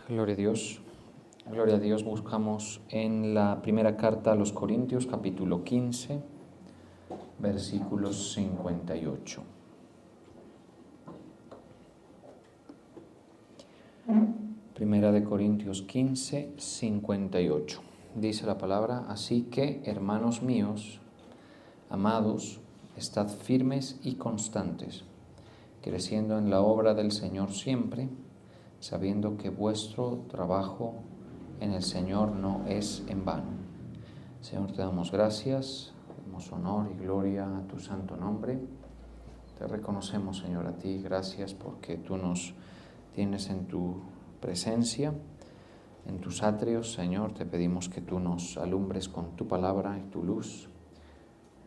Gloria a Dios. Gloria a Dios. Buscamos en la primera carta a los Corintios, capítulo 15, versículos 58. Primera de Corintios 15, 58. Dice la palabra: así que, hermanos míos, amados, estad firmes y constantes, creciendo en la obra del Señor siempre, sabiendo que vuestro trabajo en el Señor no es en vano. Señor, te damos gracias, damos honor y gloria a tu santo nombre. Te reconocemos, Señor, a ti. Gracias porque tú nos tienes en tu presencia, en tus atrios. Señor, te pedimos que tú nos alumbres con tu palabra y tu luz,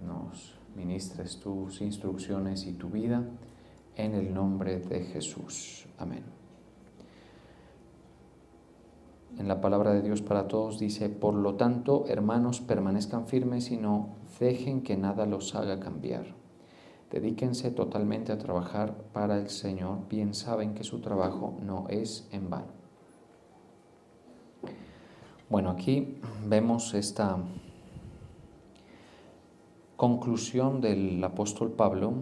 nos ministres tus instrucciones y tu vida, en el nombre de Jesús. Amén. En la palabra de Dios para todos dice: por lo tanto, hermanos, permanezcan firmes y no dejen que nada los haga cambiar. Dedíquense totalmente a trabajar para el Señor, bien saben que su trabajo no es en vano. Bueno, aquí vemos esta conclusión del apóstol Pablo,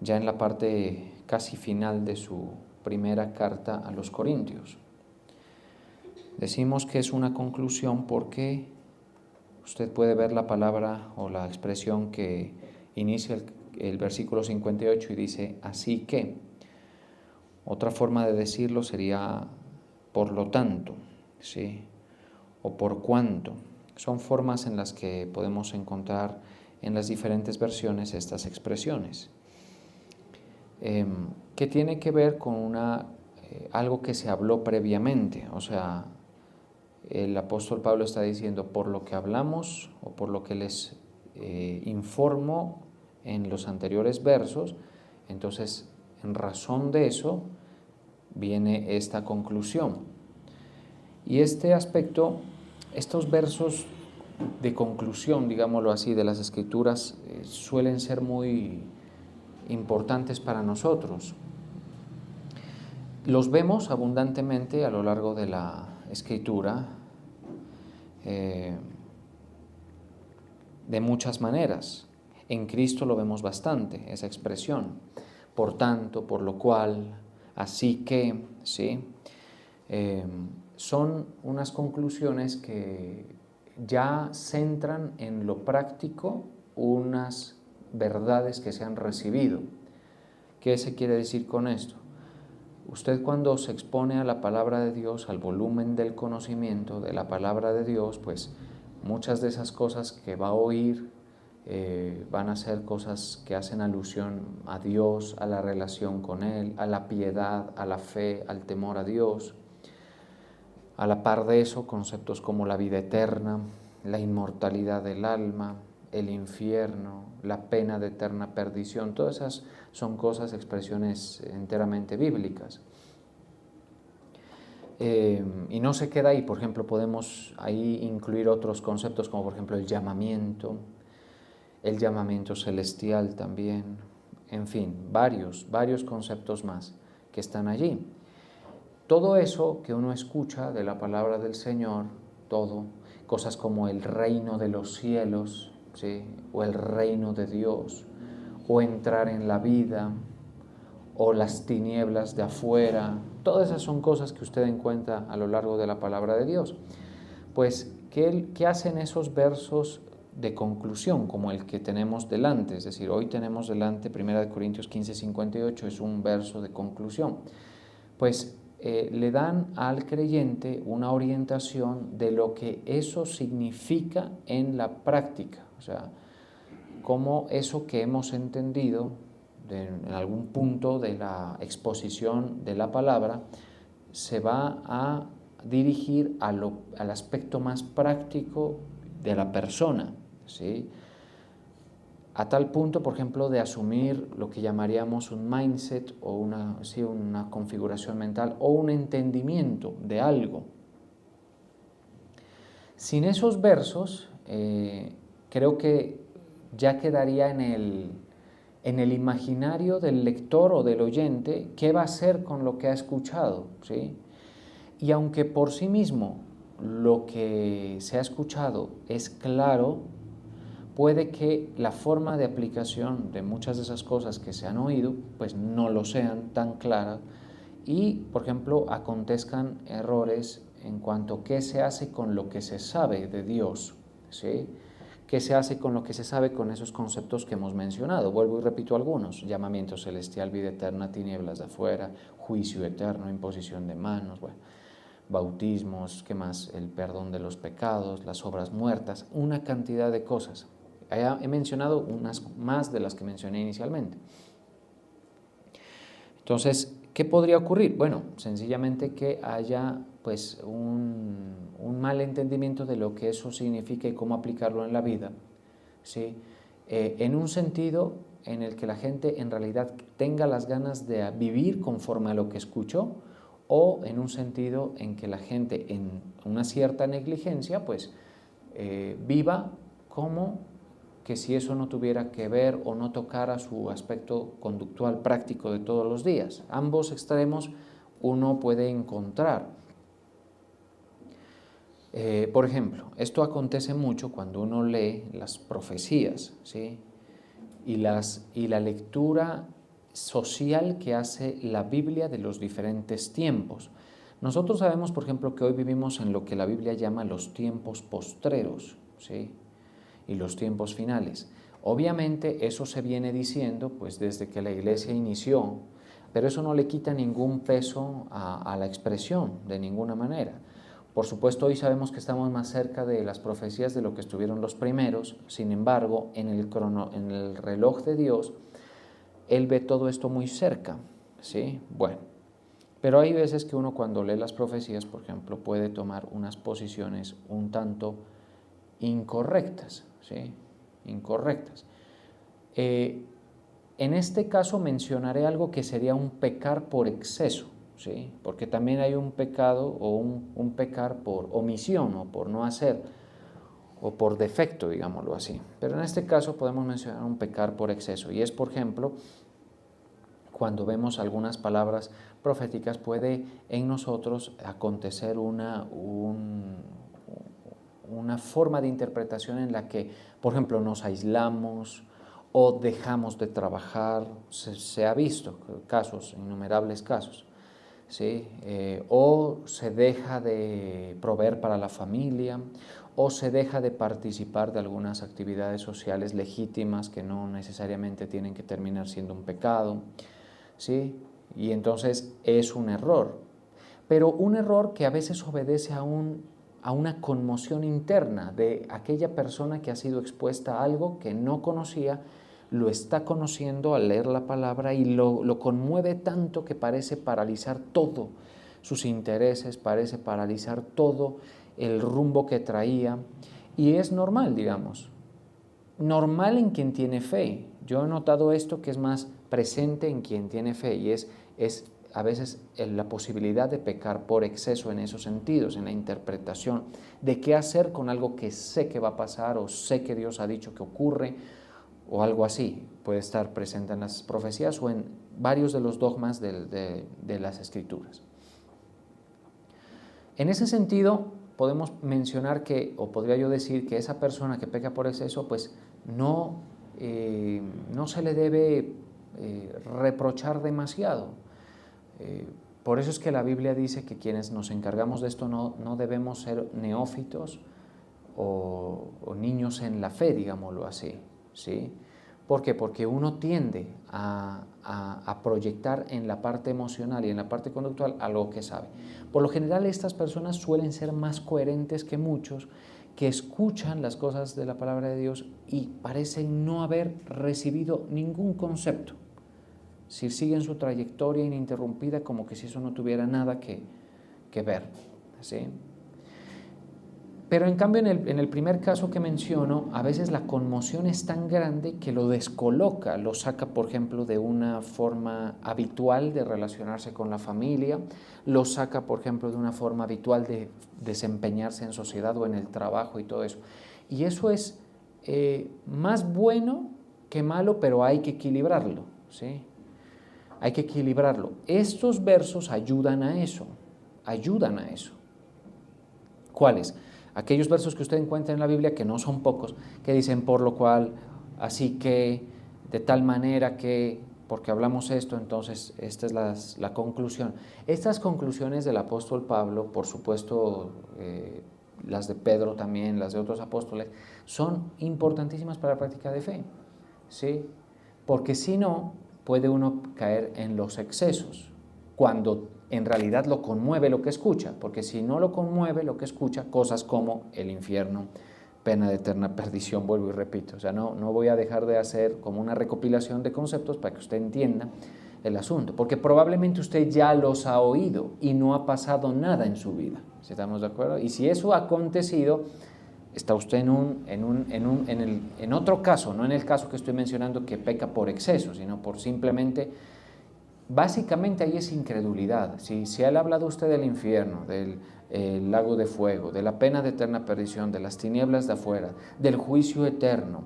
ya en la parte casi final de su primera carta a los Corintios. Decimos que es una conclusión porque usted puede ver la palabra o la expresión que inicia el versículo 58 y dice: así que. Otra forma de decirlo sería por lo tanto, ¿sí? O por cuanto. Son formas en las que podemos encontrar en las diferentes versiones estas expresiones, que tiene que ver con algo que se habló previamente. O sea, el apóstol Pablo está diciendo: por lo que hablamos o por lo que les informo en los anteriores versos, entonces en razón de eso viene esta conclusión. Y este aspecto, estos versos de conclusión, digámoslo así, de las Escrituras suelen ser muy importantes para nosotros. Los vemos abundantemente a lo largo de la Escritura, de muchas maneras. En Cristo lo vemos bastante, esa expresión. Por tanto, por lo cual, así que, ¿sí? Son unas conclusiones que ya centran en lo práctico unas verdades que se han recibido. ¿Qué se quiere decir con esto? Usted, cuando se expone a la palabra de Dios, al volumen del conocimiento de la palabra de Dios, pues muchas de esas cosas que va a oír van a ser cosas que hacen alusión a Dios, a la relación con Él, a la piedad, a la fe, al temor a Dios. A la par de eso, conceptos como la vida eterna, la inmortalidad del alma, el infierno, la pena de eterna perdición, todas esas son cosas, expresiones enteramente bíblicas. Y no se queda ahí. Por ejemplo, podemos ahí incluir otros conceptos como, por ejemplo, el llamamiento celestial también, en fin, varios conceptos más que están allí. Todo eso que uno escucha de la palabra del Señor, todo, cosas como el reino de los cielos, ¿sí? O el reino de Dios, o entrar en la vida, o las tinieblas de afuera, todas esas son cosas que usted encuentra a lo largo de la palabra de Dios. Pues, ¿qué hacen esos versos de conclusión como el que tenemos delante? Es decir, hoy tenemos delante 1 Corintios 15, 58, es un verso de conclusión. Pues le dan al creyente una orientación de lo que eso significa en la práctica. O sea, cómo eso que hemos entendido en algún punto de la exposición de la palabra se va a dirigir al aspecto más práctico de la persona, ¿sí? A tal punto, por ejemplo, de asumir lo que llamaríamos un mindset o una configuración mental o un entendimiento de algo. Sin esos versos, creo que ya quedaría en el imaginario del lector o del oyente qué va a hacer con lo que ha escuchado, ¿sí? Y aunque por sí mismo lo que se ha escuchado es claro, puede que la forma de aplicación de muchas de esas cosas que se han oído, pues no lo sean tan claras y, por ejemplo, acontezcan errores en cuanto a qué se hace con lo que se sabe de Dios, ¿sí? ¿Qué se hace con lo que se sabe con esos conceptos que hemos mencionado? Vuelvo y repito algunos: llamamiento celestial, vida eterna, tinieblas de afuera, juicio eterno, imposición de manos, bueno, bautismos, ¿qué más? El perdón de los pecados, las obras muertas, una cantidad de cosas. He mencionado unas más de las que mencioné inicialmente. Entonces, ¿qué podría ocurrir? Bueno, sencillamente que haya pues un mal entendimiento de lo que eso significa y cómo aplicarlo en la vida, ¿sí? En un sentido en el que la gente en realidad tenga las ganas de vivir conforme a lo que escuchó, o en un sentido en que la gente en una cierta negligencia pues viva como que si eso no tuviera que ver o no tocara su aspecto conductual práctico de todos los días. Ambos extremos uno puede encontrar. Por ejemplo, esto acontece mucho cuando uno lee las profecías, ¿sí? y la lectura social que hace la Biblia de los diferentes tiempos. Nosotros sabemos, por ejemplo, que hoy vivimos en lo que la Biblia llama los tiempos postreros, ¿sí? y los tiempos finales. Obviamente eso se viene diciendo pues desde que la Iglesia inició, pero eso no le quita ningún peso a la expresión de ninguna manera. Por supuesto, hoy sabemos que estamos más cerca de las profecías de lo que estuvieron los primeros. Sin embargo, en el reloj de Dios, Él ve todo esto muy cerca, ¿sí? Bueno, pero hay veces que uno cuando lee las profecías, por ejemplo, puede tomar unas posiciones un tanto incorrectas, ¿sí? Incorrectas. En este caso mencionaré algo que sería un pecar por exceso, ¿sí? Porque también hay un pecado o un pecar por omisión o por no hacer o por defecto, digámoslo así. Pero en este caso podemos mencionar un pecar por exceso, y es, por ejemplo, cuando vemos algunas palabras proféticas puede en nosotros acontecer una forma de interpretación en la que, por ejemplo, nos aislamos o dejamos de trabajar. Se ha visto casos, innumerables casos, ¿sí? O se deja de proveer para la familia, o se deja de participar de algunas actividades sociales legítimas que no necesariamente tienen que terminar siendo un pecado, ¿sí? Y entonces es un error, pero un error que a veces obedece a una conmoción interna de aquella persona que ha sido expuesta a algo que no conocía, lo está conociendo al leer la palabra y lo conmueve tanto que parece paralizar todo sus intereses, parece paralizar todo el rumbo que traía, y es normal, digamos, normal en quien tiene fe. Yo he notado esto que es más presente en quien tiene fe, y es a veces la posibilidad de pecar por exceso en esos sentidos, en la interpretación de qué hacer con algo que sé que va a pasar o sé que Dios ha dicho que ocurre o algo así. Puede estar presente en las profecías o en varios de los dogmas de las Escrituras. En ese sentido, podemos mencionar que, o podría yo decir que esa persona que peca por exceso, pues no se le debe reprochar demasiado. Por eso es que la Biblia dice que quienes nos encargamos de esto no debemos ser neófitos o niños en la fe, digámoslo así, ¿sí? ¿Por qué? Porque uno tiende a proyectar en la parte emocional y en la parte conductual algo que sabe. Por lo general, estas personas suelen ser más coherentes que muchos que escuchan las cosas de la palabra de Dios y parecen no haber recibido ningún concepto. Si siguen su trayectoria ininterrumpida como que si eso no tuviera nada que ver, ¿sí? Pero en cambio en el primer caso que menciono, a veces la conmoción es tan grande que lo descoloca, lo saca, por ejemplo, de una forma habitual de relacionarse con la familia, lo saca, por ejemplo, de una forma habitual de desempeñarse en sociedad o en el trabajo y todo eso. Y eso es más bueno que malo, pero hay que equilibrarlo, ¿sí? Hay que equilibrarlo. Estos versos ayudan a eso. ayudan a eso. ¿Cuáles? Aquellos versos que usted encuentra en la Biblia, que no son pocos, que dicen por lo cual, así que, de tal manera que, porque hablamos esto, entonces esta es la conclusión. Estas conclusiones del apóstol Pablo, por supuesto, las de Pedro también, las de otros apóstoles, son importantísimas para la práctica de fe, ¿sí? Porque si no, puede uno caer en los excesos, cuando en realidad lo conmueve lo que escucha, porque si no lo conmueve lo que escucha, cosas como el infierno, pena de eterna perdición, vuelvo y repito, o sea, no voy a dejar de hacer como una recopilación de conceptos para que usted entienda el asunto, porque probablemente usted ya los ha oído y no ha pasado nada en su vida, ¿estamos de acuerdo? Y si eso ha acontecido, está usted en otro caso, no en el caso que estoy mencionando que peca por exceso, sino por simplemente, básicamente ahí es incredulidad. Si él ha hablado usted del infierno, del lago de fuego, de la pena de eterna perdición, de las tinieblas de afuera, del juicio eterno,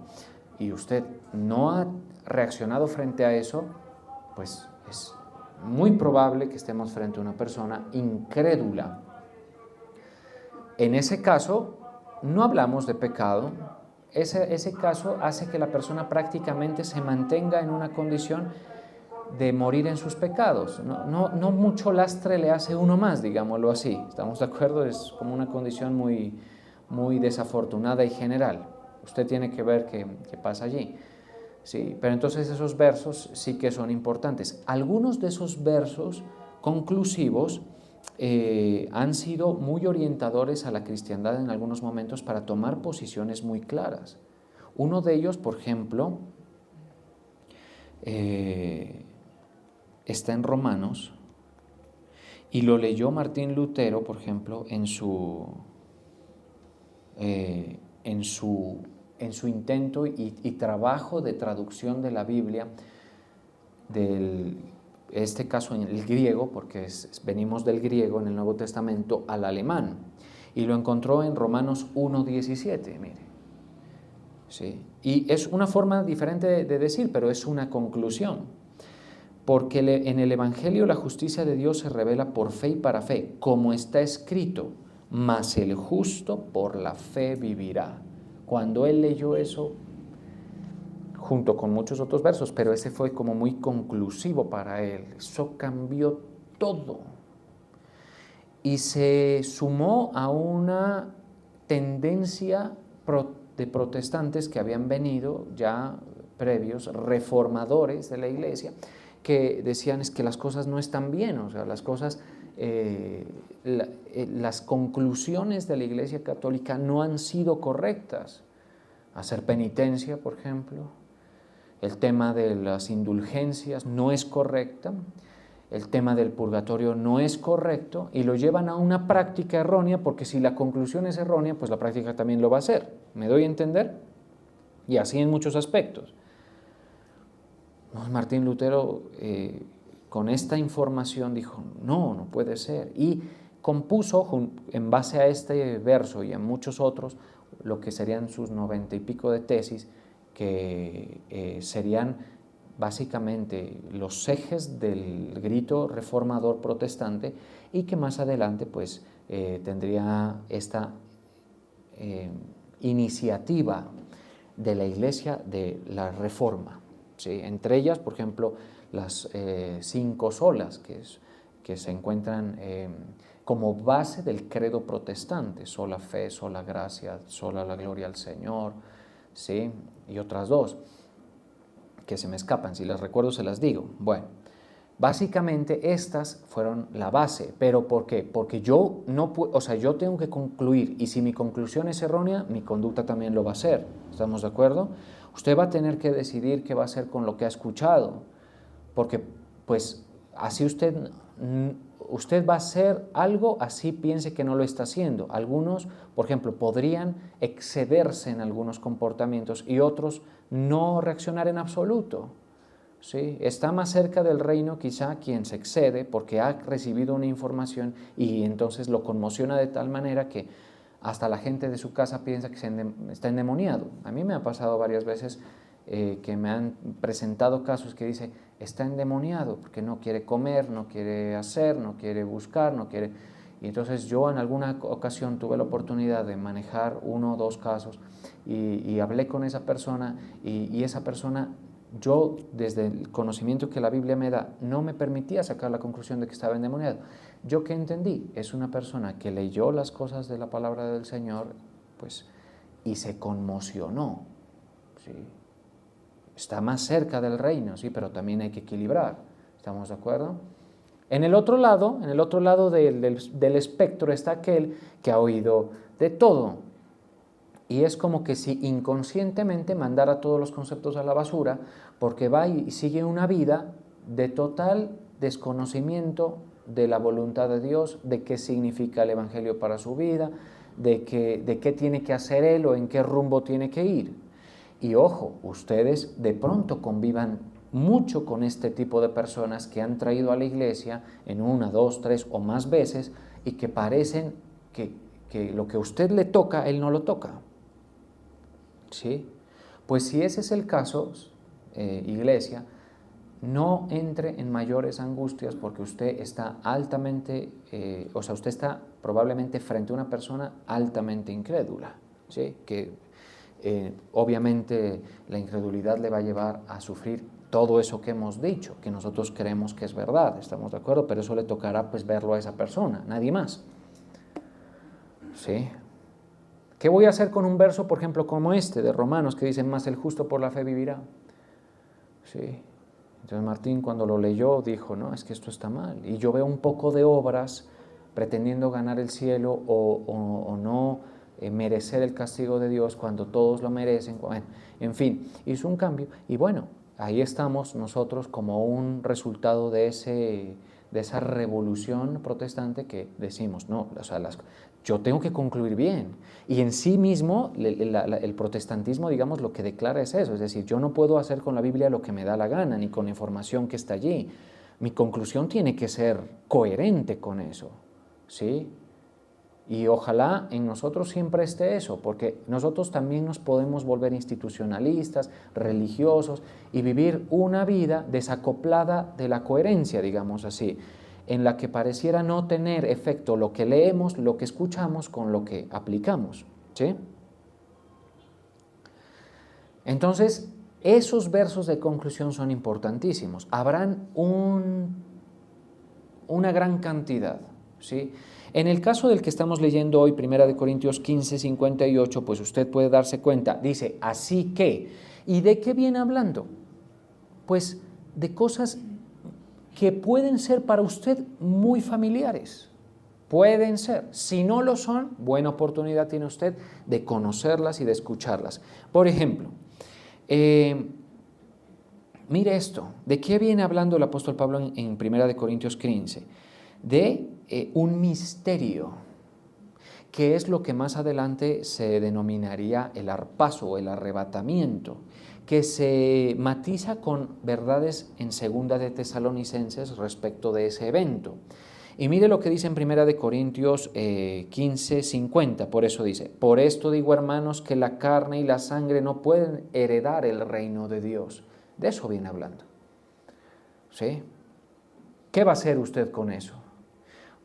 y usted no ha reaccionado frente a eso, pues es muy probable que estemos frente a una persona incrédula. En ese caso, no hablamos de pecado. Ese caso hace que la persona prácticamente se mantenga en una condición de morir en sus pecados. No mucho lastre le hace uno más, digámoslo así. ¿Estamos de acuerdo? Es como una condición muy, muy desafortunada y general. Usted tiene que ver qué pasa allí. Sí, pero entonces esos versos sí que son importantes. Algunos de esos versos conclusivos han sido muy orientadores a la cristiandad en algunos momentos para tomar posiciones muy claras. Uno de ellos, por ejemplo, está en Romanos, y lo leyó Martín Lutero, por ejemplo, en su intento y trabajo de traducción de la Biblia, este caso en el griego, porque venimos del griego en el Nuevo Testamento al alemán, y lo encontró en Romanos 1:17, mire. ¿Sí? Y es una forma diferente de decir, pero es una conclusión, porque en el Evangelio la justicia de Dios se revela por fe y para fe, como está escrito, mas el justo por la fe vivirá. Cuando él leyó eso, junto con muchos otros versos, pero ese fue como muy conclusivo para él. Eso cambió todo. Y se sumó a una tendencia de protestantes que habían venido ya previos, reformadores de la iglesia, que decían es que las cosas no están bien, o sea, las cosas, las conclusiones de la Iglesia Católica no han sido correctas. Hacer penitencia, por ejemplo, el tema de las indulgencias no es correcta, el tema del purgatorio no es correcto, y lo llevan a una práctica errónea, porque si la conclusión es errónea, pues la práctica también lo va a ser. ¿Me doy a entender? Y así en muchos aspectos. Martín Lutero, con esta información, dijo, no puede ser, y compuso, en base a este verso y a muchos otros, lo que serían sus 90 y pico de tesis, que serían básicamente los ejes del grito reformador protestante, y que más adelante pues tendría esta iniciativa de la Iglesia de la Reforma, ¿sí? Entre ellas, por ejemplo, las 5 solas que se encuentran como base del credo protestante: sola fe, sola gracia, sola la gloria al Señor, ¿sí? Y otras 2 que se me escapan, si las recuerdo se las digo. Bueno, básicamente estas fueron la base, pero ¿por qué? Porque yo yo tengo que concluir, y si mi conclusión es errónea, mi conducta también lo va a ser. ¿Estamos de acuerdo? Usted va a tener que decidir qué va a hacer con lo que ha escuchado, porque pues así usted va a hacer algo, así piense que no lo está haciendo. Algunos, por ejemplo, podrían excederse en algunos comportamientos y otros no reaccionar en absoluto. ¿Sí? Está más cerca del reino quizá quien se excede porque ha recibido una información y entonces lo conmociona de tal manera que hasta la gente de su casa piensa que está endemoniado. A mí me ha pasado varias veces que me han presentado casos que dice, está endemoniado porque no quiere comer, no quiere hacer, no quiere buscar, no quiere... Y entonces yo en alguna ocasión tuve la oportunidad de manejar 1 o 2 casos y hablé con esa persona y esa persona, yo desde el conocimiento que la Biblia me da, no me permitía sacar la conclusión de que estaba endemoniado. Yo que entendí, es una persona que leyó las cosas de la palabra del Señor, pues, y se conmocionó, ¿sí? Está más cerca del reino, sí, pero también hay que equilibrar, ¿estamos de acuerdo? En el otro lado del espectro está aquel que ha oído de todo. Y es como que si inconscientemente mandara todos los conceptos a la basura, porque va y sigue una vida de total desconocimiento de la voluntad de Dios, de qué significa el Evangelio para su vida, de qué tiene que hacer él o en qué rumbo tiene que ir. Y ojo, ustedes de pronto convivan mucho con este tipo de personas que han traído a la iglesia en 1, 2, 3 o más veces y que parecen que lo que a usted le toca, él no lo toca. ¿Sí? Pues si ese es el caso, iglesia, no entre en mayores angustias porque usted está altamente, usted está probablemente frente a una persona altamente incrédula, ¿sí? Que obviamente la incredulidad le va a llevar a sufrir todo eso que hemos dicho, que nosotros creemos que es verdad, estamos de acuerdo, pero eso le tocará pues verlo a esa persona, nadie más. ¿Sí? ¿Qué voy a hacer con un verso, por ejemplo, como este de Romanos, que dice, más el justo por la fe vivirá? ¿Sí? Entonces Martín cuando lo leyó dijo, no, es que esto está mal. Y yo veo un poco de obras pretendiendo ganar el cielo o no merecer el castigo de Dios cuando todos lo merecen. Bueno, en fin, hizo un cambio y bueno, ahí estamos nosotros como un resultado de esa revolución protestante que decimos, no, o sea, yo tengo que concluir bien. Y en sí mismo el protestantismo, digamos, lo que declara es eso, es decir, yo no puedo hacer con la Biblia lo que me da la gana, ni con la información que está allí. Mi conclusión tiene que ser coherente con eso, ¿sí? Y ojalá en nosotros siempre esté eso, porque nosotros también nos podemos volver institucionalistas, religiosos y vivir una vida desacoplada de la coherencia, digamos así, en la que pareciera no tener efecto lo que leemos, lo que escuchamos con lo que aplicamos, ¿sí? Entonces, esos versos de conclusión son importantísimos. Habrán una gran cantidad, ¿sí? En el caso del que estamos leyendo hoy, 1 Corintios 15, 58, pues usted puede darse cuenta, dice, así que, ¿y de qué viene hablando? Pues de cosas que pueden ser para usted muy familiares, pueden ser, si no lo son, buena oportunidad tiene usted de conocerlas y de escucharlas. Por ejemplo, mire esto, ¿de qué viene hablando el apóstol Pablo en 1 Corintios 15? De un misterio, que es lo que más adelante se denominaría el harpazo o el arrebatamiento, que se matiza con verdades en 2 de Tesalonicenses respecto de ese evento. Y mire lo que dice en 1 Corintios 15, 50, por eso dice, por esto digo, hermanos, que la carne y la sangre no pueden heredar el reino de Dios. De eso viene hablando. ¿Sí? ¿Qué va a hacer usted con eso?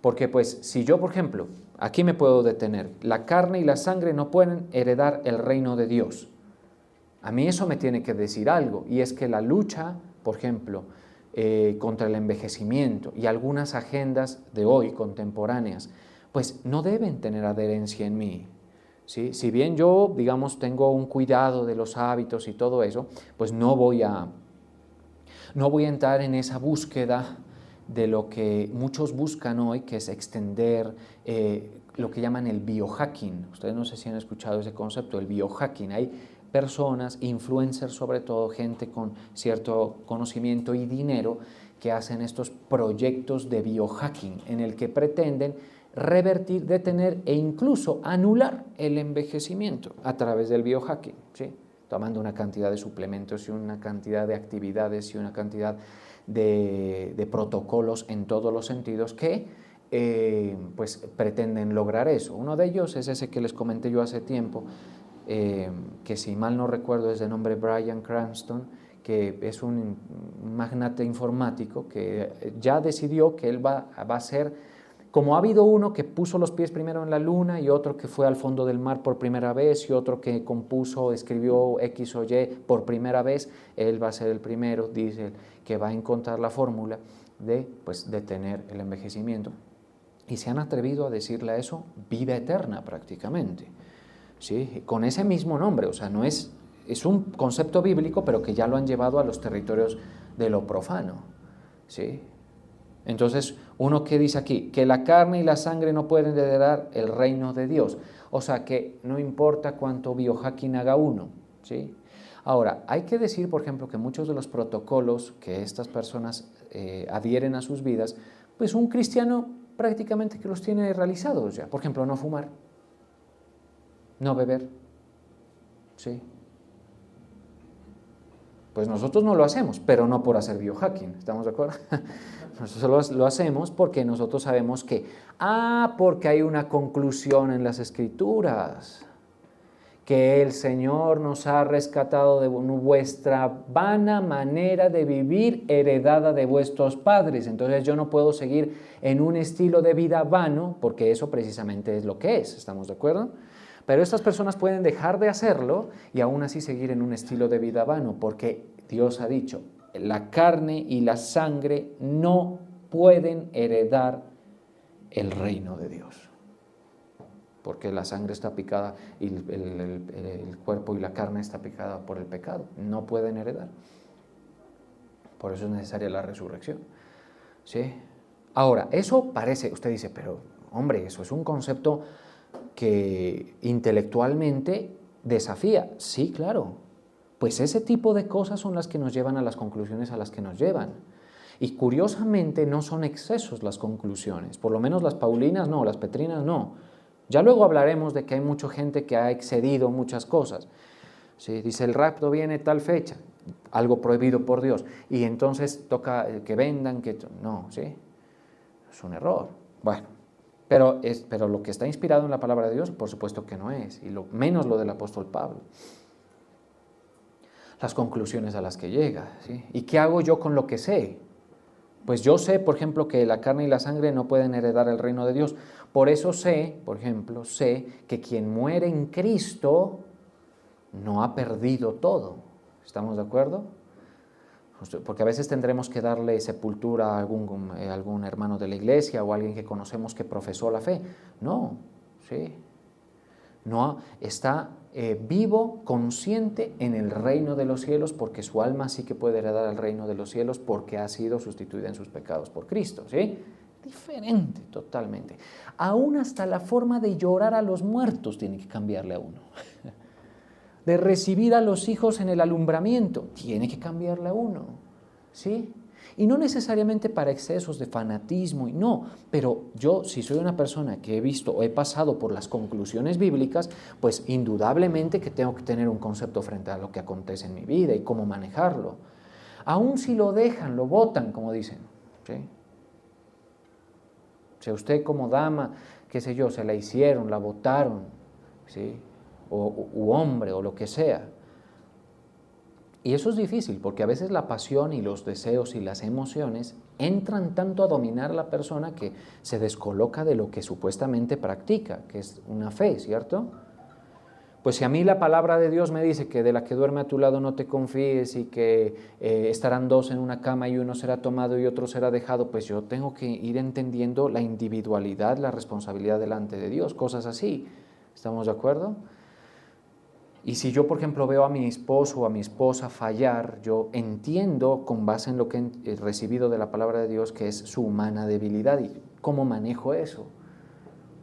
Porque pues si yo, por ejemplo, aquí me puedo detener, la carne y la sangre no pueden heredar el reino de Dios. A mí eso me tiene que decir algo, y es que la lucha, por ejemplo, contra el envejecimiento y algunas agendas de hoy contemporáneas, pues no deben tener adherencia en mí. ¿Sí? Si bien yo, digamos, tengo un cuidado de los hábitos y todo eso, pues no voy a entrar en esa búsqueda de lo que muchos buscan hoy, que es extender lo que llaman el biohacking. Ustedes no sé si han escuchado ese concepto, el biohacking. Hay personas, influencers sobre todo, gente con cierto conocimiento y dinero, que hacen estos proyectos de biohacking en el que pretenden revertir, detener e incluso anular el envejecimiento a través del biohacking, ¿sí? Tomando una cantidad de suplementos y una cantidad de actividades y una cantidad de protocolos en todos los sentidos que pues pretenden lograr eso. Uno de ellos es ese que les comenté yo hace tiempo, que si mal no recuerdo es de nombre Bryan Cranston, que es un magnate informático que ya decidió que él va a ser Como ha habido uno que puso los pies primero en la luna y otro que fue al fondo del mar por primera vez y otro que compuso, escribió X o Y por primera vez, él va a ser el primero, dice, que va a encontrar la fórmula de detener el envejecimiento. Y se han atrevido a decirle a eso vida eterna prácticamente, ¿sí? Con ese mismo nombre, o sea, no es un concepto bíblico, pero que ya lo han llevado a los territorios de lo profano, ¿sí? Entonces, uno que dice aquí, que la carne y la sangre no pueden heredar el reino de Dios. O sea, que no importa cuánto biohacking haga uno, ¿sí? Ahora, hay que decir, por ejemplo, que muchos de los protocolos que estas personas adhieren a sus vidas, pues un cristiano prácticamente que los tiene realizados ya. Por ejemplo, no fumar, no beber, ¿sí? Pues nosotros no lo hacemos, pero no por hacer biohacking, ¿estamos de acuerdo? Nosotros lo hacemos porque nosotros sabemos que, porque hay una conclusión en las Escrituras, que el Señor nos ha rescatado de vuestra vana manera de vivir heredada de vuestros padres. Entonces yo no puedo seguir en un estilo de vida vano, porque eso precisamente es lo que es, ¿estamos de acuerdo? Pero estas personas pueden dejar de hacerlo y aún así seguir en un estilo de vida vano, porque Dios ha dicho, la carne y la sangre no pueden heredar el reino de Dios. Porque la sangre está picada y el cuerpo y la carne está picada por el pecado. No pueden heredar. Por eso es necesaria la resurrección, ¿sí? Ahora, eso parece, usted dice, pero hombre, eso es un concepto que intelectualmente desafía. Sí, claro. Pues ese tipo de cosas son las que nos llevan a las conclusiones a las que nos llevan. Y curiosamente no son excesos las conclusiones, por lo menos las paulinas no, las petrinas no. Ya luego hablaremos de que hay mucha gente que ha excedido muchas cosas. ¿Sí? Dice, el rapto viene tal fecha, algo prohibido por Dios, y entonces toca que vendan, que no, ¿sí? Es un error. Bueno, pero lo que está inspirado en la palabra de Dios, por supuesto que no es, y menos lo del apóstol Pablo. Las conclusiones a las que llega, ¿sí? ¿Y qué hago yo con lo que sé? Pues yo sé, por ejemplo, que la carne y la sangre no pueden heredar el reino de Dios. Por eso sé, por ejemplo, sé que quien muere en Cristo no ha perdido todo. ¿Estamos de acuerdo? Porque a veces tendremos que darle sepultura a algún hermano de la iglesia o a alguien que conocemos que profesó la fe. No, ¿sí? No, está vivo, consciente en el reino de los cielos, porque su alma sí que puede heredar el reino de los cielos porque ha sido sustituida en sus pecados por Cristo, ¿sí? Diferente, totalmente. Aún hasta la forma de llorar a los muertos tiene que cambiarle a uno. De recibir a los hijos en el alumbramiento, tiene que cambiarle a uno, ¿sí? Y no necesariamente para excesos de fanatismo, no, pero yo, si soy una persona que he visto o he pasado por las conclusiones bíblicas, pues indudablemente que tengo que tener un concepto frente a lo que acontece en mi vida y cómo manejarlo. Aún si lo dejan, lo botan, como dicen, ¿sí? O sea, usted como dama, qué sé yo, se la hicieron, la botaron, ¿sí? U hombre, o lo que sea. Y eso es difícil, porque a veces la pasión y los deseos y las emociones entran tanto a dominar a la persona que se descoloca de lo que supuestamente practica, que es una fe, ¿cierto? Pues si a mí la palabra de Dios me dice que de la que duerme a tu lado no te confíes y que estarán dos en una cama y uno será tomado y otro será dejado, pues yo tengo que ir entendiendo la individualidad, la responsabilidad delante de Dios, cosas así. ¿Estamos de acuerdo? Y si yo, por ejemplo, veo a mi esposo o a mi esposa fallar, yo entiendo, con base en lo que he recibido de la palabra de Dios, que es su humana debilidad y cómo manejo eso.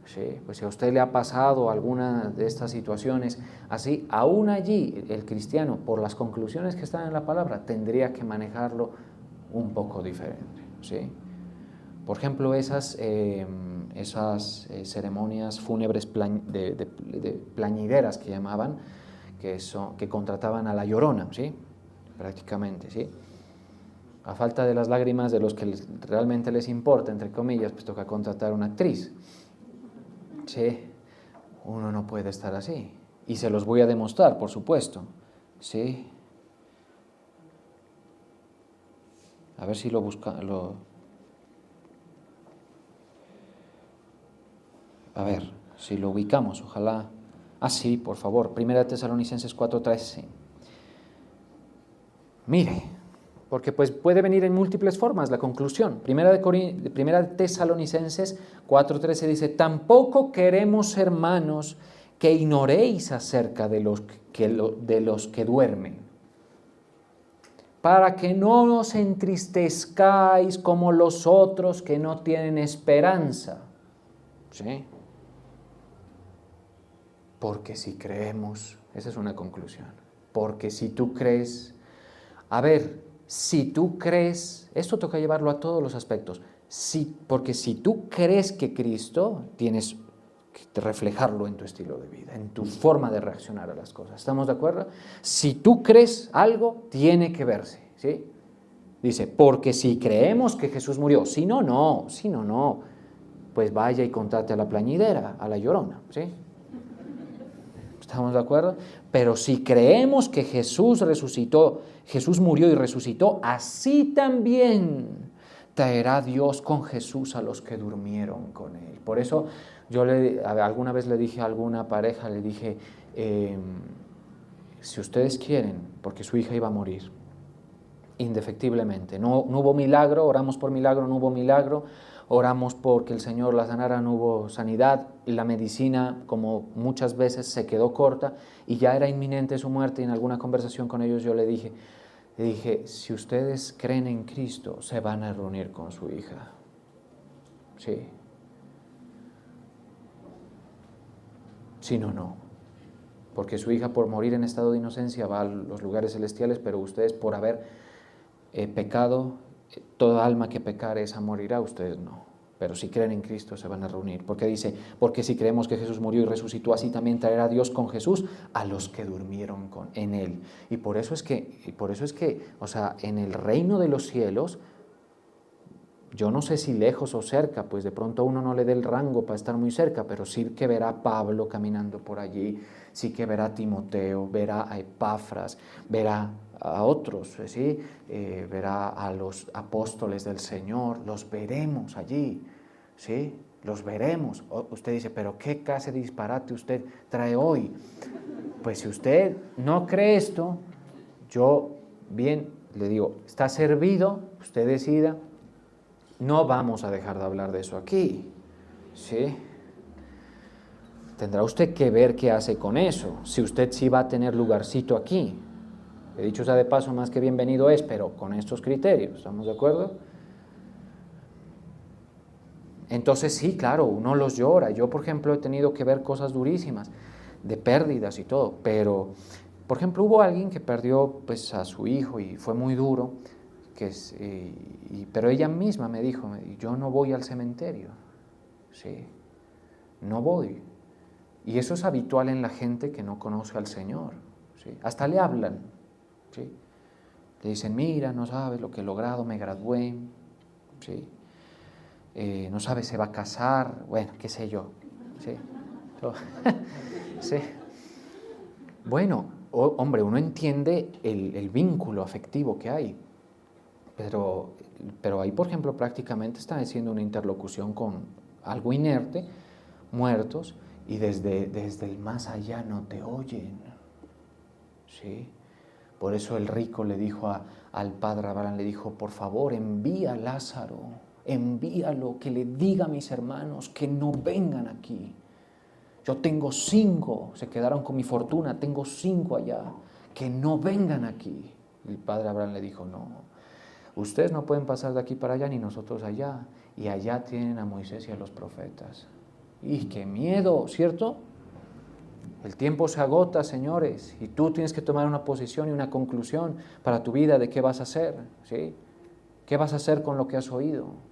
Sí, pues si a usted le ha pasado alguna de estas situaciones, así, aún allí el cristiano, por las conclusiones que están en la palabra, tendría que manejarlo un poco diferente, ¿sí? Por ejemplo, esas ceremonias fúnebres plañideras que llamaban, que contrataban a la llorona, ¿sí? Prácticamente, ¿sí? A falta de las lágrimas de los que realmente les importa, entre comillas, pues toca contratar a una actriz. Sí, uno no puede estar así. Y se los voy a demostrar, por supuesto. Sí. A ver si lo busca. A ver, si lo ubicamos, ojalá. Ah, sí, por favor, 1 Tesalonicenses 4:13. Mire, porque pues puede venir en múltiples formas la conclusión. Primera de Tesalonicenses 4:13 dice: tampoco queremos, hermanos, que ignoréis acerca de los que duermen, para que no os entristezcáis como los otros que no tienen esperanza. ¿Sí? Porque si creemos, esa es una conclusión, porque si tú crees, a ver, si tú crees, esto toca llevarlo a todos los aspectos, porque si tú crees que Cristo, tienes que reflejarlo en tu estilo de vida, en tu forma de reaccionar a las cosas. ¿Estamos de acuerdo? Si tú crees algo, tiene que verse, ¿sí? Dice, porque si creemos que Jesús murió, si no, no, pues vaya y contate a la plañidera, a la Llorona, ¿sí? ¿Estamos de acuerdo? Pero si creemos que Jesús resucitó, Jesús murió y resucitó, así también traerá Dios con Jesús a los que durmieron con Él. Por eso yo alguna vez le dije a alguna pareja, le dije, si ustedes quieren, porque su hija iba a morir, indefectiblemente, no hubo milagro, oramos por milagro, no hubo milagro, oramos porque el Señor la sanara, no hubo sanidad, y la medicina, como muchas veces, se quedó corta y ya era inminente su muerte. Y en alguna conversación con ellos yo le dije, si ustedes creen en Cristo, se van a reunir con su hija. Sí. Si no, no. Porque su hija, por morir en estado de inocencia, va a los lugares celestiales, pero ustedes, por haber pecado, toda alma que pecare esa morirá, ustedes no. Pero si creen en Cristo se van a reunir. Porque dice, porque si creemos que Jesús murió y resucitó, así también traerá Dios con Jesús a los que durmieron en Él. Y por eso es que, o sea, en el reino de los cielos, yo no sé si lejos o cerca, pues de pronto uno no le dé el rango para estar muy cerca, pero sí que verá a Pablo caminando por allí, sí que verá a Timoteo, verá a Epafras, verá a otros, ¿sí? Verá a los apóstoles del Señor, los veremos allí, ¿sí? Los veremos. Usted dice, pero ¿qué clase de disparate usted trae hoy? Pues si usted no cree esto, yo bien le digo, está servido, usted decida. No vamos a dejar de hablar de eso aquí, ¿sí? Tendrá usted que ver qué hace con eso, si usted sí va a tener lugarcito aquí. He dicho sea de paso, más que bienvenido es, pero con estos criterios, ¿estamos de acuerdo? Entonces sí, claro, uno los llora. Yo, por ejemplo, he tenido que ver cosas durísimas, de pérdidas y todo, pero, por ejemplo, hubo alguien que perdió pues, a su hijo y fue muy duro, pero ella misma me dijo, yo no voy al cementerio, ¿sí? No voy. Y eso es habitual en la gente que no conoce al Señor, ¿sí? Hasta le hablan, ¿sí? Le dicen, mira, no sabes lo que he logrado, me gradué, ¿sí? No sabes, se va a casar, bueno, qué sé yo, ¿sí? ¿Sí? Bueno, hombre, uno entiende el vínculo afectivo que hay, pero ahí, por ejemplo, prácticamente están haciendo una interlocución con algo inerte, muertos, y desde el más allá no te oyen, ¿sí? Por eso el rico le dijo al padre Abraham, le dijo, por favor, envía a Lázaro, envíalo, que le diga a mis hermanos que no vengan aquí. Yo tengo 5, se quedaron con mi fortuna, tengo 5 allá, que no vengan aquí. El padre Abraham le dijo, no, ustedes no pueden pasar de aquí para allá ni nosotros allá, y allá tienen a Moisés y a los profetas. ¡Y qué miedo!, ¿cierto? El tiempo se agota, señores, y tú tienes que tomar una posición y una conclusión para tu vida de qué vas a hacer, ¿sí? ¿Qué vas a hacer con lo que has oído?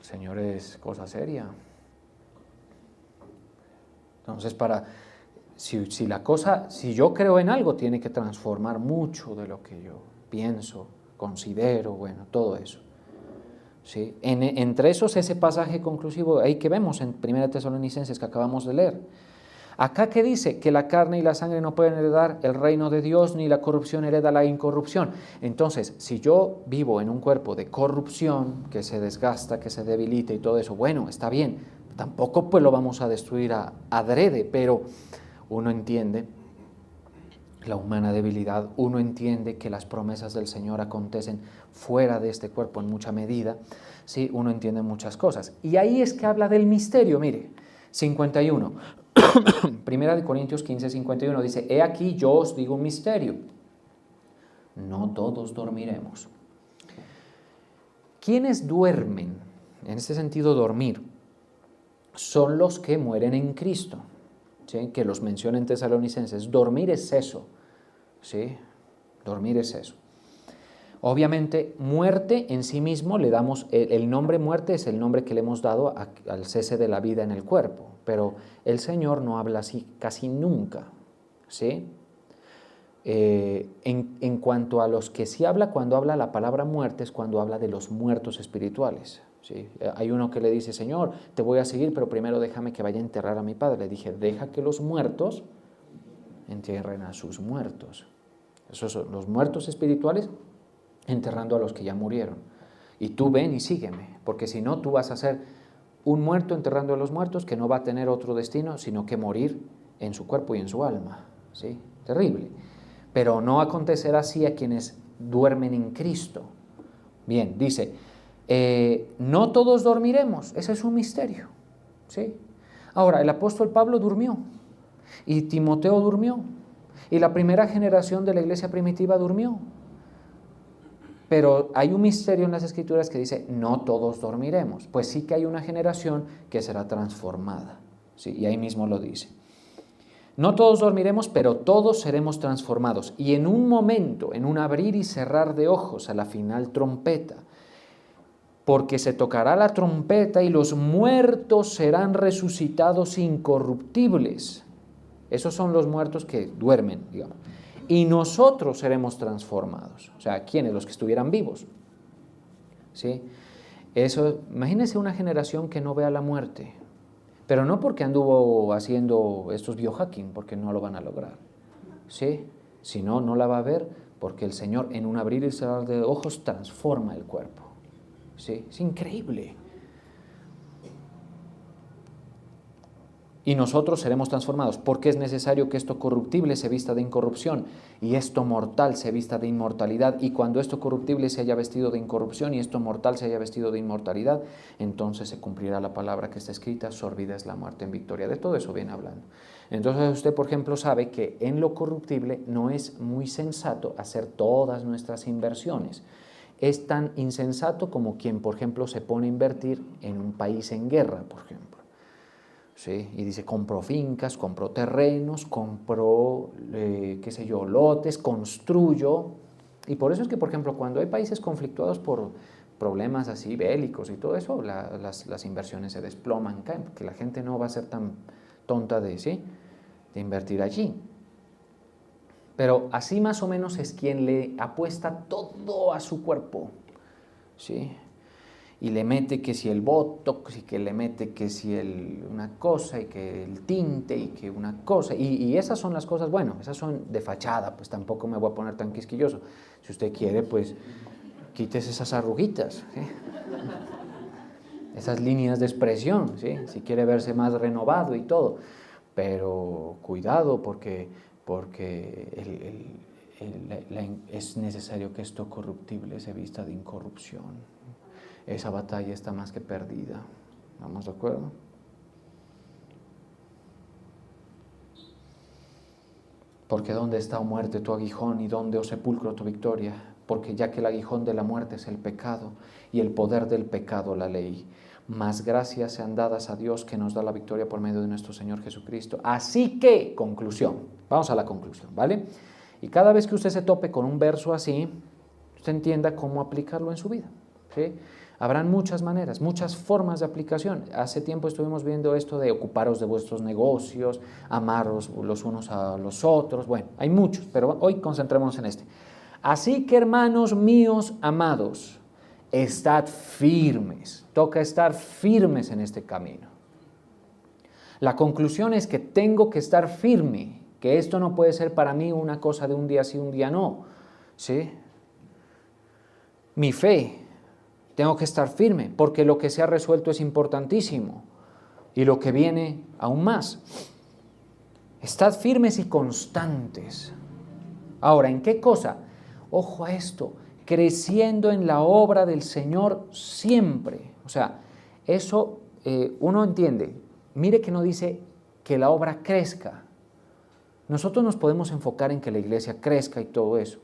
Señor, es cosa seria. Entonces, si yo creo en algo, tiene que transformar mucho de lo que yo pienso, considero, bueno, todo eso. ¿Sí? Entre esos, ese pasaje conclusivo ahí que vemos en 1 Tesalonicenses que acabamos de leer. Acá que dice que la carne y la sangre no pueden heredar el reino de Dios, ni la corrupción hereda la incorrupción. Entonces, si yo vivo en un cuerpo de corrupción, que se desgasta, que se debilita y todo eso, bueno, está bien, tampoco pues lo vamos a destruir adrede, pero uno entiende la humana debilidad, uno entiende que las promesas del Señor acontecen fuera de este cuerpo en mucha medida, ¿sí? Uno entiende muchas cosas. Y ahí es que habla del misterio, mire, 51. Primera de Corintios 15, 51 dice, he aquí yo os digo un misterio, no todos dormiremos. ¿Quiénes duermen? En este sentido, dormir, son los que mueren en Cristo, ¿sí? Que los menciona en Tesalonicenses. Dormir es eso, ¿sí? Dormir es eso. Obviamente, muerte en sí mismo le damos, el nombre muerte es el nombre que le hemos dado al cese de la vida en el cuerpo, pero el Señor no habla así casi nunca, ¿sí? En cuanto a los que sí habla, cuando habla la palabra muerte es cuando habla de los muertos espirituales, ¿sí? Hay uno que le dice, Señor, te voy a seguir, pero primero déjame que vaya a enterrar a mi padre. Le dije, deja que los muertos entierren a sus muertos. Esos son los muertos espirituales enterrando a los que ya murieron. Y tú ven y sígueme, porque si no, tú vas a ser un muerto enterrando a los muertos que no va a tener otro destino, sino que morir en su cuerpo y en su alma, ¿sí? Terrible. Pero no acontecerá así a quienes duermen en Cristo. Bien, dice, no todos dormiremos, ese es un misterio, ¿sí? Ahora, el apóstol Pablo durmió, y Timoteo durmió, y la primera generación de la iglesia primitiva durmió. Pero hay un misterio en las Escrituras que dice, no todos dormiremos. Pues sí que hay una generación que será transformada, ¿sí? Y ahí mismo lo dice. No todos dormiremos, pero todos seremos transformados. Y en un momento, en un abrir y cerrar de ojos, a la final trompeta, porque se tocará la trompeta y los muertos serán resucitados incorruptibles. Esos son los muertos que duermen, digamos. Y nosotros seremos transformados. O sea, ¿quiénes? Los que estuvieran vivos, ¿sí? Eso, imagínense una generación que no vea la muerte, pero no porque anduvo haciendo estos biohacking, porque no lo van a lograr, ¿sí? Sino no la va a ver porque el Señor en un abrir y cerrar de ojos transforma el cuerpo, ¿sí? Es increíble. Y nosotros seremos transformados, porque es necesario que esto corruptible se vista de incorrupción y esto mortal se vista de inmortalidad. Y cuando esto corruptible se haya vestido de incorrupción y esto mortal se haya vestido de inmortalidad, entonces se cumplirá la palabra que está escrita, sorbida es la muerte en victoria. De todo eso viene hablando. Entonces usted, por ejemplo, sabe que en lo corruptible no es muy sensato hacer todas nuestras inversiones. Es tan insensato como quien, por ejemplo, se pone a invertir en un país en guerra, por ejemplo. ¿Sí? Y dice, compro fincas, compro terrenos, compro, qué sé yo, lotes, construyo. Y por eso es que, por ejemplo, cuando hay países conflictuados por problemas así bélicos y todo eso, las inversiones se desploman, caen, porque la gente no va a ser tan tonta de, ¿sí?, de invertir allí. Pero así más o menos es quien le apuesta todo a su cuerpo, ¿sí? Y le mete que si el botox, y que le mete que si una cosa, y que el tinte, y que una cosa. Y esas son las cosas, bueno, esas son de fachada, pues tampoco me voy a poner tan quisquilloso. Si usted quiere, pues quítese esas arruguitas, ¿sí?, esas líneas de expresión, ¿sí?, si quiere verse más renovado y todo. Pero cuidado, porque es necesario que esto corruptible se vista de incorrupción. Esa batalla está más que perdida. ¿Estamos de acuerdo? Porque ¿dónde está, oh muerte, tu aguijón, y dónde, oh sepulcro, tu victoria? Porque ya que el aguijón de la muerte es el pecado, y el poder del pecado la ley, más gracias sean dadas a Dios que nos da la victoria por medio de nuestro Señor Jesucristo. Así que, conclusión, vamos a la conclusión, ¿vale? Y cada vez que usted se tope con un verso así, usted entienda cómo aplicarlo en su vida, ¿sí? Habrán muchas maneras, muchas formas de aplicación. Hace tiempo estuvimos viendo esto de ocuparos de vuestros negocios, amaros los unos a los otros. Bueno, hay muchos, pero hoy concentrémonos en este. Así que, hermanos míos amados, estad firmes. Toca estar firmes en este camino. La conclusión es que tengo que estar firme, que esto no puede ser para mí una cosa de un día sí, un día no. ¿Sí? Mi fe, tengo que estar firme, porque lo que se ha resuelto es importantísimo y lo que viene aún más. Estad firmes y constantes. Ahora, ¿en qué cosa? Ojo a esto, creciendo en la obra del Señor siempre. O sea, eso uno entiende. Mire que no dice que la obra crezca. Nosotros nos podemos enfocar en que la iglesia crezca y todo eso,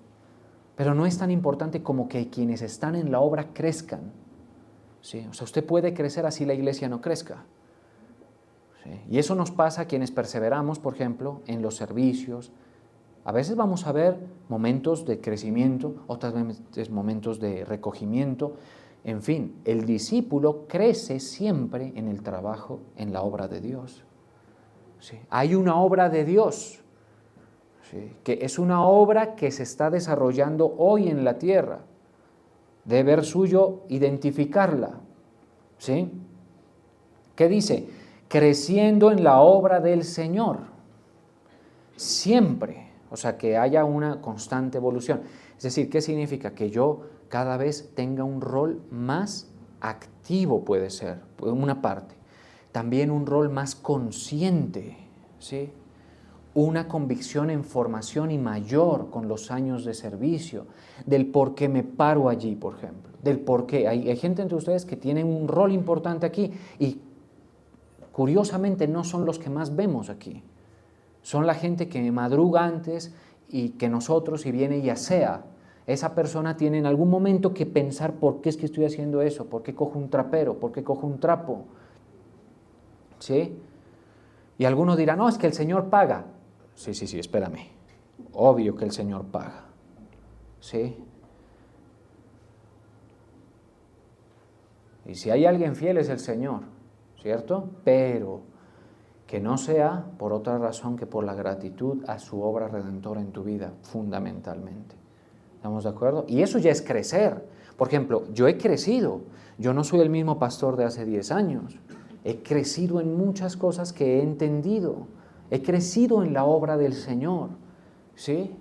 pero no es tan importante como que quienes están en la obra crezcan. ¿Sí? O sea, usted puede crecer así la iglesia no crezca. ¿Sí? Y eso nos pasa a quienes perseveramos, por ejemplo, en los servicios. A veces vamos a ver momentos de crecimiento, otras veces momentos de recogimiento. En fin, el discípulo crece siempre en el trabajo, en la obra de Dios. ¿Sí? Hay una obra de Dios, ¿sí? Que es una obra que se está desarrollando hoy en la tierra. Deber suyo identificarla. ¿Sí? ¿Qué dice? Creciendo en la obra del Señor. Siempre. O sea, que haya una constante evolución. Es decir, ¿qué significa? Que yo cada vez tenga un rol más activo, puede ser, una parte. También un rol más consciente, ¿sí? Una convicción en formación y mayor con los años de servicio, del por qué me paro allí, por ejemplo, del por qué. Hay gente entre ustedes que tienen un rol importante aquí y curiosamente no son los que más vemos aquí. Son la gente que madruga antes y que nosotros y viene y asea. Esa persona tiene en algún momento que pensar por qué es que estoy haciendo eso, por qué cojo un trapero, por qué cojo un trapo. ¿Sí? Y algunos dirán, no, es que el Señor paga. Sí, espérame. Obvio que el Señor paga. ¿Sí? Y si hay alguien fiel es el Señor, ¿cierto? Pero que no sea por otra razón que por la gratitud a su obra redentora en tu vida, fundamentalmente. ¿Estamos de acuerdo? Y eso ya es crecer. Por ejemplo, yo he crecido. Yo no soy el mismo pastor de hace 10 años. He crecido en muchas cosas que he entendido. He crecido en la obra del Señor. ¿Sí?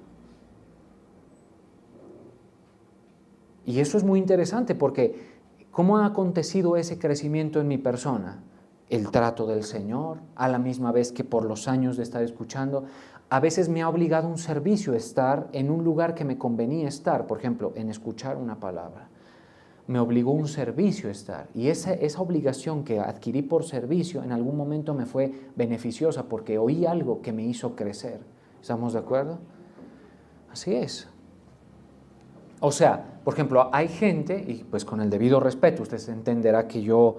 Y eso es muy interesante porque ¿cómo ha acontecido ese crecimiento en mi persona? El trato del Señor, a la misma vez que por los años de estar escuchando, a veces me ha obligado un servicio a estar en un lugar que me convenía estar, por ejemplo, en escuchar una palabra. Me obligó un servicio a estar y esa obligación que adquirí por servicio en algún momento me fue beneficiosa porque oí algo que me hizo crecer. ¿Estamos de acuerdo? Así es. O sea, por ejemplo, hay gente, y pues con el debido respeto, usted entenderá que yo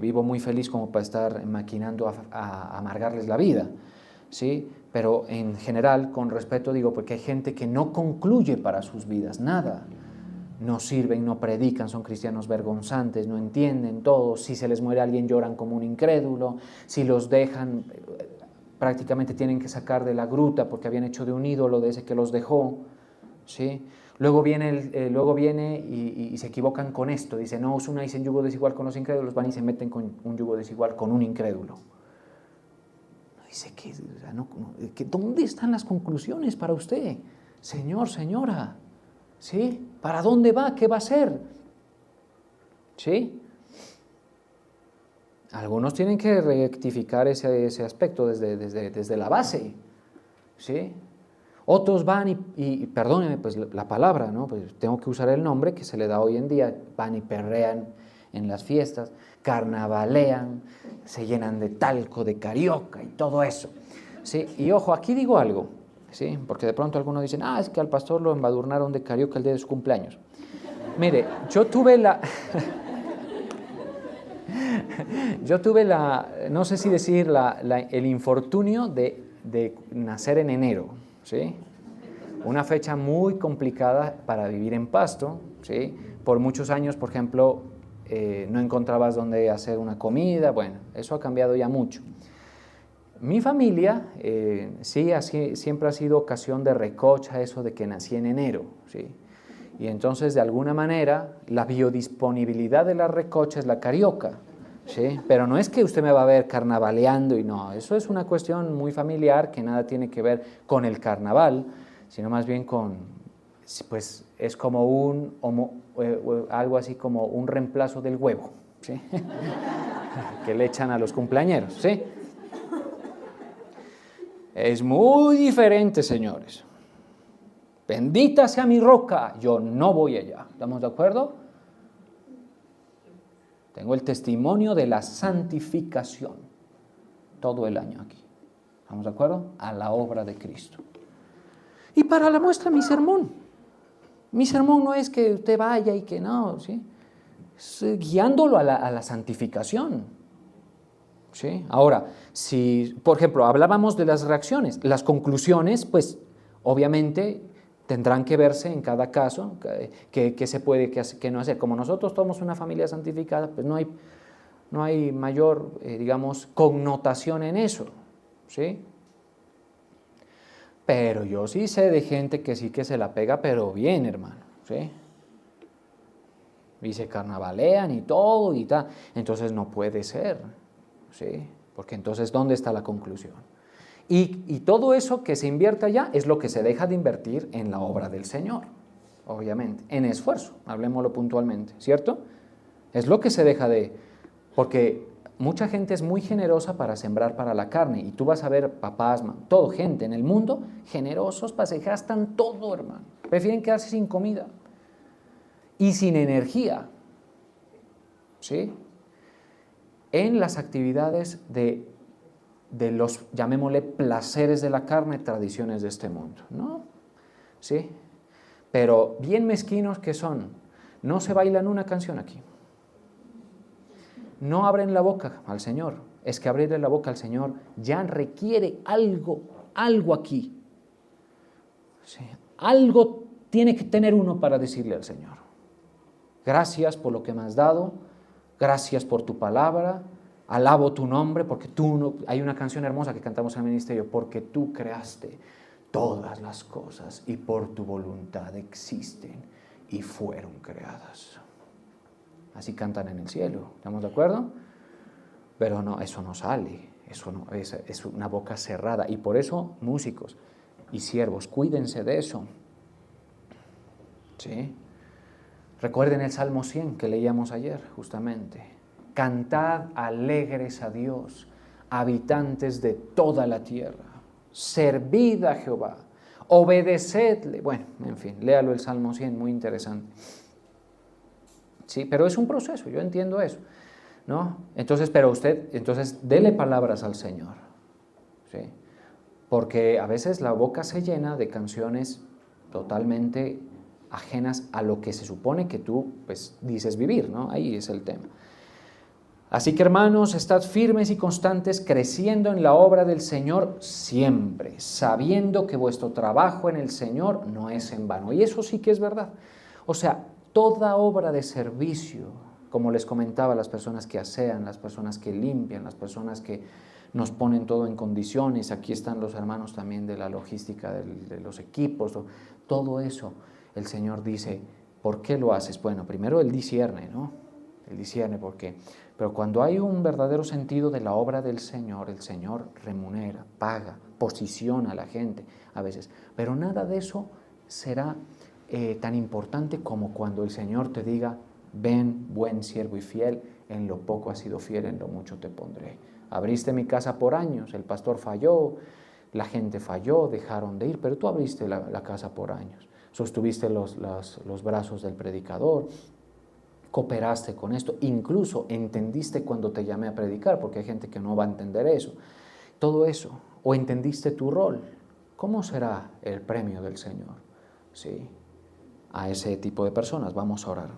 vivo muy feliz como para estar maquinando a amargarles la vida, ¿sí? Pero en general, con respeto digo, porque hay gente que no concluye para sus vidas nada. No sirven, no predican, son cristianos vergonzantes, no entienden todo. Si se les muere alguien lloran como un incrédulo. Si los dejan, prácticamente tienen que sacar de la gruta porque habían hecho de un ídolo de ese que los dejó, ¿sí? Luego viene y se equivocan con esto. Dice, no os unáis en yugo desigual con los incrédulos, van y se meten con un yugo desigual con un incrédulo. Dice, ¿dónde están las conclusiones para usted? Señor, señora, ¿sí? ¿Para dónde va? ¿Qué va a hacer? ¿Sí? Algunos tienen que rectificar ese aspecto desde la base, ¿sí? Otros van y perdónenme pues la palabra, ¿no? Pues tengo que usar el nombre que se le da hoy en día, van y perrean en las fiestas, carnavalean, se llenan de talco, de carioca y todo eso, ¿sí? Y ojo, aquí digo algo, ¿sí? Porque de pronto algunos dicen, es que al pastor lo embadurnaron de carioca el día de su cumpleaños. Mire, yo tuve no sé si decir, el infortunio de nacer en enero, ¿sí? Una fecha muy complicada para vivir en Pasto, ¿sí? Por muchos años, por ejemplo, no encontrabas dónde hacer una comida, bueno, eso ha cambiado ya mucho. Mi familia siempre ha sido ocasión de recocha eso de que nací en enero, ¿sí? Y entonces, de alguna manera, la biodisponibilidad de la recocha es la carioca, ¿sí? Pero no es que usted me va a ver carnavaleando y no, eso es una cuestión muy familiar que nada tiene que ver con el carnaval, sino más bien con, pues es como algo así como un reemplazo del huevo, ¿sí? Que le echan a los cumpleañeros, ¿sí? Es muy diferente, señores. Bendita sea mi roca, yo no voy allá. ¿Estamos de acuerdo? Tengo el testimonio de la santificación todo el año aquí. ¿Estamos de acuerdo? A la obra de Cristo. Y para la muestra mi sermón. Mi sermón no es que usted vaya y que no, ¿sí? Es guiándolo a la santificación. ¿Sí? Ahora, si, por ejemplo, hablábamos de las reacciones, las conclusiones, pues, obviamente, tendrán que verse en cada caso, qué se puede, qué no hacer. Como nosotros somos una familia santificada, pues no hay mayor, digamos, connotación en eso, ¿sí? Pero yo sí sé de gente que sí que se la pega, pero bien, hermano, ¿sí? Y se carnavalean y todo y tal. Entonces no puede ser, ¿sí? Porque entonces, ¿dónde está la conclusión? Y todo eso que se invierte allá es lo que se deja de invertir en la obra del Señor, obviamente, en esfuerzo, hablemoslo puntualmente, ¿cierto? Es lo que se deja de... Porque mucha gente es muy generosa para sembrar para la carne, y tú vas a ver papás, todo, gente en el mundo, generosos, se gastan todo, hermano. Prefieren quedarse sin comida y sin energía, ¿sí? En las actividades de los, llamémosle, placeres de la carne, tradiciones de este mundo, ¿no? ¿Sí? Pero bien mezquinos que son, no se bailan una canción aquí, no abren la boca al Señor, es que abrirle la boca al Señor ya requiere algo aquí, ¿sí? Algo tiene que tener uno para decirle al Señor, gracias por lo que me has dado, gracias por tu palabra, alabo tu nombre, porque tú no... Hay una canción hermosa que cantamos en el ministerio, porque tú creaste todas las cosas y por tu voluntad existen y fueron creadas. Así cantan en el cielo, ¿estamos de acuerdo? Pero no, eso no sale, eso no, es una boca cerrada. Y por eso, músicos y siervos, cuídense de eso, ¿sí? Recuerden el Salmo 100 que leíamos ayer, justamente. Cantad alegres a Dios, habitantes de toda la tierra. Servid a Jehová, obedecedle. Bueno, en fin, léalo el Salmo 100, muy interesante. Sí, pero es un proceso, yo entiendo eso, ¿no? Entonces, pero usted, dele palabras al Señor, ¿sí? Porque a veces la boca se llena de canciones totalmente ajenas a lo que se supone que tú, pues, dices vivir, ¿no? Ahí es el tema. Así que, hermanos, estad firmes y constantes, creciendo en la obra del Señor siempre, sabiendo que vuestro trabajo en el Señor no es en vano. Y eso sí que es verdad. O sea, toda obra de servicio, como les comentaba, las personas que asean, las personas que limpian, las personas que nos ponen todo en condiciones, aquí están los hermanos también de la logística de los equipos, todo eso, el Señor dice, ¿por qué lo haces? Bueno, primero Él discierne, ¿no? Él discierne por qué. Pero cuando hay un verdadero sentido de la obra del Señor, el Señor remunera, paga, posiciona a la gente a veces. Pero nada de eso será tan importante como cuando el Señor te diga, ven, buen siervo y fiel, en lo poco has sido fiel, en lo mucho te pondré. Abriste mi casa por años, el pastor falló, la gente falló, dejaron de ir, pero tú abriste la casa por años. Sostuviste los brazos del predicador, cooperaste con esto, incluso entendiste cuando te llamé a predicar, porque hay gente que no va a entender eso. Todo eso, o entendiste tu rol, ¿cómo será el premio del Señor? Sí, a ese tipo de personas. Vamos a orar.